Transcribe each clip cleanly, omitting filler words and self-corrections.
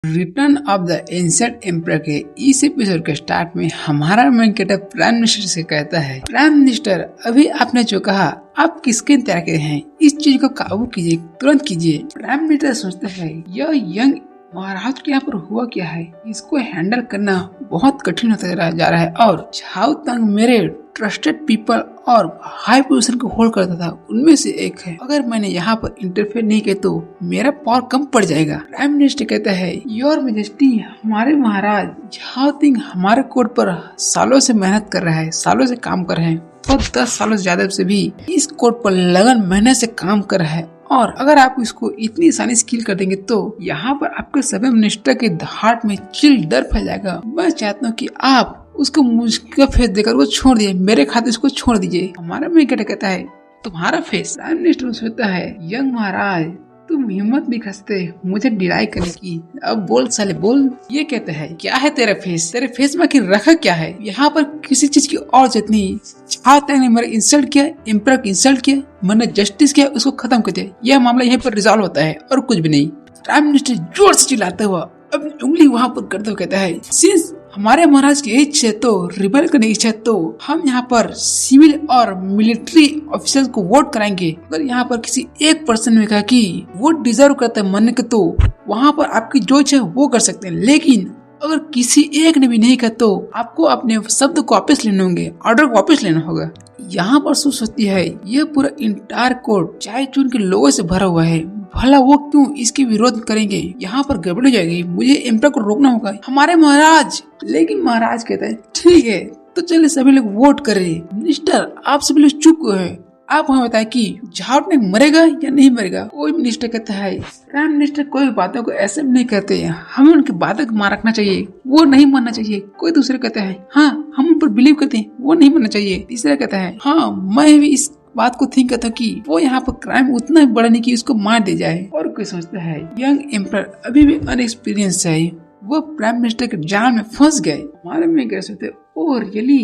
Return of the ancient emperor के इस episode के स्टार्ट में हमारा मेन कैरेक्टर प्राइम मिनिस्टर से कहता है, प्राइम मिनिस्टर अभी आपने जो कहा आप किसके इंतजार कर रहे हैं, इस चीज को काबू कीजिए, तुरंत कीजिए। प्राइम मिनिस्टर सोचता है यह यंग महाराज के यहाँ पर हुआ क्या है, इसको हैंडल करना बहुत कठिन होता जा रहा है और झाओ तंग मेरे ट्रस्टेड पीपल और हाई पोजीशन को होल्ड करता था, उनमें से एक है। अगर मैंने यहाँ पर इंटरफेयर नहीं किया तो मेरा पावर कम पड़ जाएगा। प्राइम मिनिस्टर कहता है, योर मेजेस्टी हमारे महाराज झाओ तिंग हमारे कोर्ट पर सालों से मेहनत कर रहा है, सालों से काम कर रहे हैं और 10 सालों से ज्यादा से भी इस कोर्ट पर लगन मेहनत से काम कर रहा है और अगर आप इसको इतनी आसानी से किल कर देंगे तो यहाँ पर आपके सभी मिनिस्टर के हार्ट में चिल डर फैल जाएगा। मैं चाहता हूँ कि आप उसको मुझका फेस देकर वो छोड़ दिए, मेरे खाते इसको छोड़ दीजिए। हमारा मेन कहता है तुम्हारा फेस। प्राइम मिनिस्टर सोचता है, यंग महाराज तुम हिम्मत भी खसते मुझे डिनाई करने की, अब बोल साले बोल। ये कहता है क्या है तेरा फेस, तेरे फेस में आखिर रखा क्या है, यहाँ पर किसी चीज की और जरूरत नहीं। छात्र ने मेरा इंसल्ट किया, एम्परर को इंसल्ट किया, मैंने जस्टिस किया, उसको खत्म कर दिया, यह मामला यहीं पर रिजॉल्व होता है और कुछ भी नहीं। प्राइम मिनिस्टर जोर से चिल्लाता हुआ अपनी उंगली वहाँ पर करते हुए कहता है, सिंस हमारे महाराज की इच्छा है तो रिबेल करने की इच्छा है तो हम यहाँ पर सिविल और मिलिट्री ऑफिसर्स को वोट कराएंगे। अगर यहाँ पर किसी एक पर्सन ने कहा कि वो डिजर्व करता है मरने के तो वहाँ पर आपकी जो इच्छा है वो कर सकते हैं, लेकिन अगर किसी एक ने भी नहीं कहा तो आपको अपने शब्द को वापस लेने होंगे, ऑर्डर को वापस लेना होगा। यहाँ पर सोचती है यह पूरा इंटायर कोर्ट चाय चून के लोगों से भरा हुआ है, भला वो क्यों इसके विरोध करेंगे, यहाँ पर गड़बड़ हो जाएगी, मुझे एम्परर को रोकना होगा, हमारे महाराज। लेकिन महाराज कहता है ठीक है तो चलिए सभी लोग वोट करें। मिनिस्टर आप सभी लोग चुप है, आप हमें बताएं कि झाओ तिंग मरेगा या नहीं मरेगा। कोई मिनिस्टर कहता है प्राइम मिनिस्टर कोई बातों को ऐसे नहीं करते हैं, हमें उनकी बातों को मान रखना चाहिए, वो नहीं मानना चाहिए। कोई दूसरे कहता है हाँ हम उन पर बिलीव करते हैं, वो नहीं मानना चाहिए। तीसरा कहता है हाँ मैं भी इस बात को थिंक करता हूँ कि वो यहाँ पर क्राइम उतना बड़ा नहीं कि उसको मार दे जाए। और कोई सोचता है यंग एम्परर अभी भी अनएक्सपीरियंस है, वो प्राइम मिनिस्टर के जाल में फंस गए। हमारे में कह सकते ओ रियली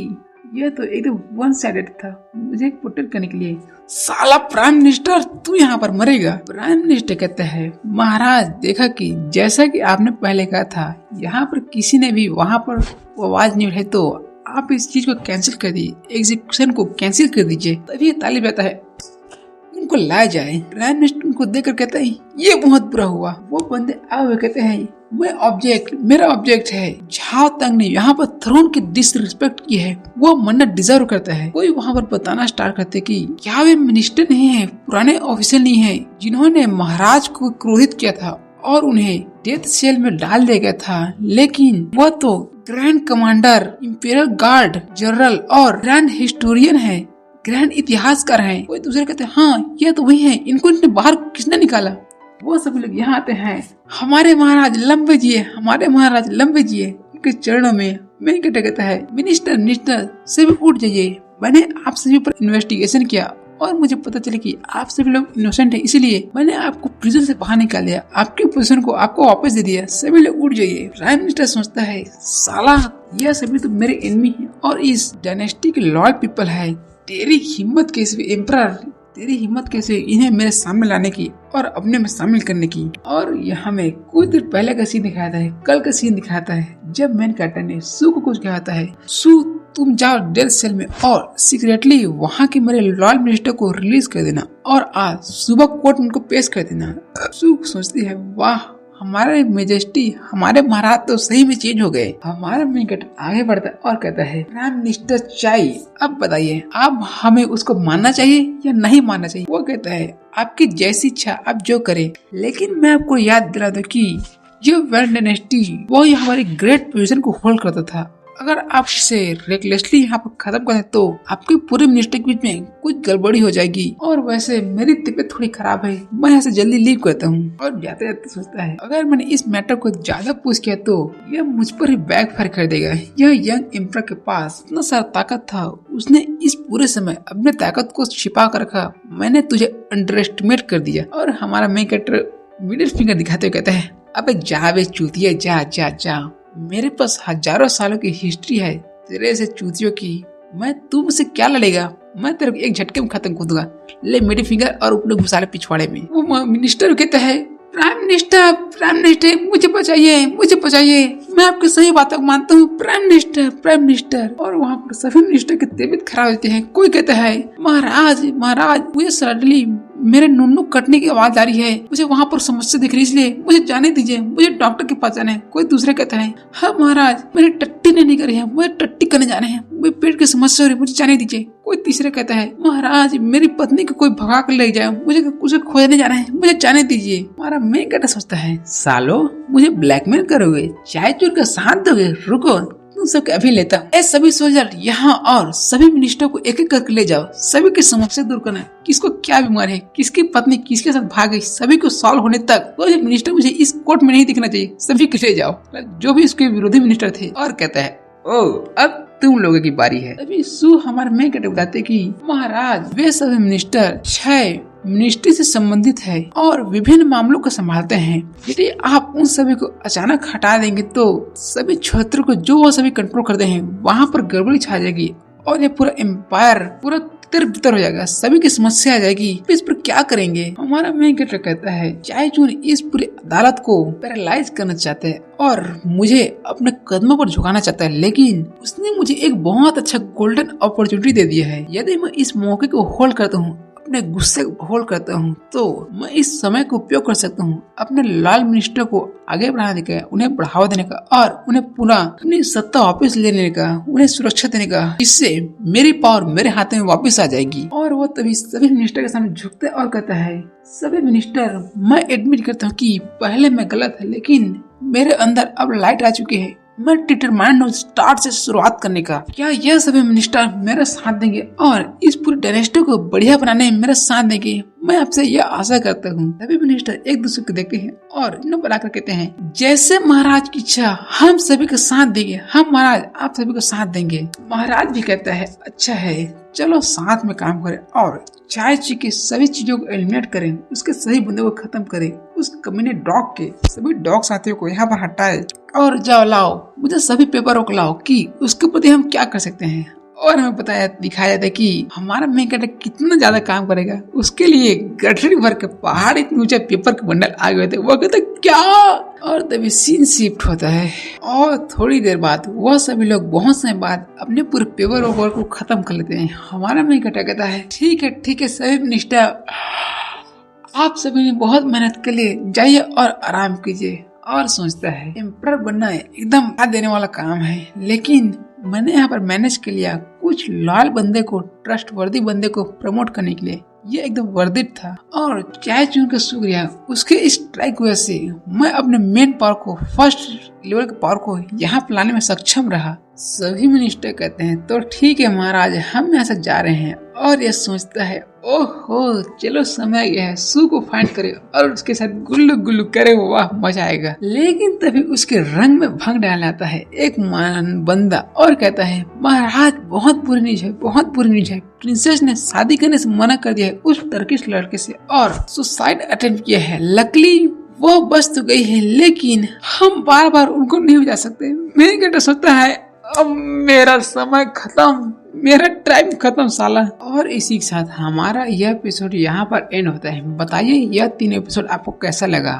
यह तो एकदम वन साइडेड था, मुझे प्रोटेक्ट करने के लिए। साला प्राइम मिनिस्टर तू यहाँ पर मरेगा। प्राइम मिनिस्टर कहता है महाराज देखा कि जैसा कि आपने पहले कहा था यहाँ पर किसी ने भी वहाँ पर आवाज नहीं उठाई तो आप इस चीज को कैंसिल कर दीजिए, एग्जीक्यूशन को कैंसिल कर दीजिए। तभी ताली बजाता है उनको लाया जाए। प्राइम मिनिस्टर उनको देखकर कहता है ये बहुत बुरा हुआ। वो बंदे आए हुए कहते हैं मेरा ऑब्जेक्ट है, झाओ तंग ने यहाँ पर थ्रोन की डिसरिस्पेक्ट की है, वो मरना डिजर्व करता है। कोई वहाँ पर बताना स्टार्ट करते कि क्या वे मिनिस्टर नहीं है, पुराने ऑफिसर नहीं है जिन्होंने महाराज को क्रोधित किया था और उन्हें डेथ सेल में डाल दिया गया था, लेकिन वह तो grand commander, imperial guard general और ग्रैंड हिस्टोरियन है, ग्रैंड इतिहासकार है। कोई दूसरे कहते हैं हाँ यह तो वही है, इनको इतने बाहर किसने निकाला। वो सब लोग यहाँ आते हैं, हमारे महाराज लंबे जिए, हमारे महाराज लंबे जिए। उनके चरणों में मैं कहता है मिनिस्टर सभी उठ जाइए, मैंने आप सभी पर इन्वेस्टिगेशन किया और मुझे पता चला कि आप सभी लोग इनोसेंट है, इसलिए मैंने आपको प्रिजन से बाहर निकाल दिया, आपकी पोजीशन को आपको वापस दे दिया, सभी लोग उठ जाइए। प्राइम मिनिस्टर सोचता है साला यह सभी तो मेरे एनिमी है और इस डायनेस्टी के लॉयल पीपल है, तेरी हिम्मत कैसे एम्परर, तेरी हिम्मत कैसे इन्हें मेरे सामने लाने की और अपने में शामिल करने की। और यहाँ में कुछ देर पहले का सीन दिखाता है, कल का सीन दिखाता है जब मेन कैरेक्टर ने सू को कुछ कहता है, सू तुम जाओ डेथ सेल में और सीक्रेटली वहाँ के मेरे लॉयल मिनिस्टर को रिलीज कर देना और आज सुबह कोर्ट में उनको पेश कर देना। सू सोचती है वाह हमारे मेजेस्टी, हमारे महाराज तो सही में चेंज हो गए। हमारा मेन आगे बढ़ता है और कहता है प्राइम मिनिस्टर चाहिए, अब बताइए आप हमें उसको मानना चाहिए या नहीं मानना चाहिए। वो कहता है आपकी जैसी इच्छा आप जो करें, लेकिन मैं आपको याद दिला दूं कि जो वेल डायनेस्टी वो हमारी ग्रेट पोजीशन को होल्ड करता था, अगर आप इसे रेकलेसली यहाँ पर खत्म कर दें तो आपके पूरे मिनिस्टर के बीच में कुछ गड़बड़ी हो जाएगी। और वैसे मेरी तबीयत थोड़ी खराब है, मैं यहाँ से जल्दी लीव करता हूँ। और जाते जाते सोचता है अगर मैंने इस मैटर को ज्यादा पूछ किया तो यह मुझ पर ही बैकफायर कर देगा। यह यंग एम्परर के पास इतना सारा ताकत था, उसने इस पूरे समय अपने ताकत को छिपा कर रखा, मैंने तुझे अंडर एस्टिमेट कर दिया। और हमारा मेन कैरेक्टर मिडिल फिंगर दिखाते हुए कहता है अबे जा बे चूतिया, जा जा जा, मेरे पास हजारों सालों की हिस्ट्री है तेरे से चूतियों की, मैं तू मुझसे क्या लड़ेगा, मैं तेरे को एक झटके में खत्म कर दूंगा, ले मिडिल फिंगर और ऊपर घुसा ले पिछवाड़े में। वो मिनिस्टर कहता है प्राइम मिनिस्टर मुझे बचाइए, मैं आपकी सही बातों को मानता हूँ, प्राइम मिनिस्टर। और वहाँ पर सभी मिनिस्टर की तबीयत खराब होती है। कोई कहता है महाराज मुझे सडनली मेरे नुन्नू कटने की आवाज आ रही है, मुझे वहाँ पर समस्या दिख रही है, इसलिए मुझे जाने दीजिए, मुझे डॉक्टर के पास जाना है। कोई दूसरा कहता है हाँ महाराज मेरी टट्टी नहीं निकल रही है, मुझे टट्टी करने जाना है, मुझे पेट की समस्या हो रही है, मुझे जाने दीजिए। कोई तीसरा कहता है महाराज मेरी पत्नी को कोई भगा कर ले जाए, मुझे उसे खोजने जाना है, मुझे जाने दीजिए। हमारा मैं कहता सोचता है सालो मुझे ब्लैकमेल करोगे, चाय चूर का साथ दोगे, रुको तुम सबके अभी लेता हूँ। सभी सोल्जर यहाँ और सभी मिनिस्टर को एक एक करके ले जाओ, सभी की समस्या दूर करना है, किसको क्या बीमार है, किसकी पत्नी किसके साथ भाग गई, सभी को सॉल्व होने तक कोई भी मिनिस्टर मुझे इस कोर्ट में नहीं दिखना चाहिए, सभी के ले जाओ, जो भी इसके विरोधी मिनिस्टर थे। और कहता है ओ अब तुम लोगों की बारी है। अभी सू हमारे मैं कहते बताते कि महाराज वे सभी मिनिस्टर 6 मिनिस्ट्री से संबंधित है और विभिन्न मामलों को संभालते हैं। यदि आप उन सभी को अचानक हटा देंगे तो सभी क्षेत्रों को जो वो सभी कंट्रोल करते हैं वहाँ पर गड़बड़ी छा जाएगी और ये पूरा एम्पायर पूरा तितर हो जाएगा, सभी की समस्या आ जाएगी। इस पर क्या करेंगे? हमारा मेन कैरेक्टर कहता है चाय चून इस पूरी अदालत को पैरालाइज करना चाहते हैं और मुझे अपने कदमों पर झुकाना चाहता है, लेकिन उसने मुझे एक बहुत अच्छा गोल्डन अपॉर्चुनिटी दे दिया है। यदि मैं इस मौके को होल्ड करता हूँ, अपने गुस्से को होल्ड करता हूँ, तो मैं इस समय को उपयोग कर सकता हूँ अपने लाल मिनिस्टर को आगे बढ़ाने का, उन्हें बढ़ावा देने का और उन्हें पूरा अपनी सत्ता वापस लेने का, उन्हें सुरक्षा देने का, जिससे मेरी पावर मेरे हाथ में वापस आ जाएगी। और वो तभी सभी मिनिस्टर के सामने झुकता है और कहता है सभी मिनिस्टर मैं एडमिट करता हूँ कि पहले मैं गलत है, लेकिन मेरे अंदर अब लाइट आ चुकी है, मैं डिटरमाइंड हूँ स्टार्ट से शुरुआत करने का। क्या यह सभी मिनिस्टर मेरा साथ देंगे और इस पूरी डायनेस्टी को बढ़िया बनाने में मेरा साथ देंगे? मैं आपसे यह आशा करता हूँ। सभी मिनिस्टर एक दूसरे को देखते हैं और न बनाकर कहते हैं जैसे महाराज की इच्छा, हम सभी को साथ देंगे, हम महाराज आप सभी को साथ देंगे। महाराज भी कहता है अच्छा है, चलो साथ में काम करें और चाय ची की सभी चीजों को एलिमिनेट करें, उसके सही बंदे को खत्म करें, उस कमीने डॉग के सभी डॉग साथियों को यहाँ पर हटाए और जाओ लाओ मुझे सभी पेपर वर्क लाओ कि उसके प्रति हम क्या कर सकते हैं। और हमें दिखाया जाता है कि हमारा मेन कैरेक्टर कितना ज्यादा काम करेगा। उसके लिए गठरी भर के पहाड़ इतने ऊंचे पेपर के बंडल आ गए थे। वो कहते क्या, और तभी सीन शिफ्ट होता है और थोड़ी देर बाद वह सभी लोग बहुत समय बाद अपने पूरे पेपर वर्क को खत्म कर लेते हैं। हमारा मेन कैरेक्टर कहता है ठीक है सभी मिनिस्टर, आप सभी ने बहुत मेहनत के लिए जाइए और आराम कीजिए। और सोचता है एम्परर बनना एकदम याद देने वाला काम है, लेकिन मैंने यहाँ पर मैनेज कर लिया कुछ लॉयल बंदे को, ट्रस्ट वर्दी बंदे को प्रमोट करने के लिए। ये एकदम वर्दित था और चाय चून का शुक्रिया, उसके इस स्ट्राइक की वजह से मैं अपने मेन पावर को, फर्स्ट लेवल के पावर को यहाँ पर लाने में सक्षम रहा। सभी मिनिस्टर कहते हैं तो ठीक है महाराज, हम यहाँ से जा रहे हैं। और ये सोचता है ओहो चलो समय गया है, सू को फाइंड करे और उसके साथ गुल्लू गुल्लू करे, वाह मजा आएगा। लेकिन तभी उसके रंग में भंग डाल आता है एक बंदा और कहता है महाराज बहुत बुरी न्यूज है, प्रिंसेस ने शादी करने से मना कर दिया है उस टर्किश लड़के से और सुसाइड अटेम्प्ट किया है। लकीली वो बच तो गई है, लेकिन हम बार बार उनको नहीं बचा सकते। मेरे बेटा सोचता है अब मेरा समय खत्म, मेरा टाइम खत्म साला। और इसी के साथ हमारा यह एपिसोड यहाँ पर एंड होता है। बताइए यह 3 एपिसोड आपको कैसा लगा?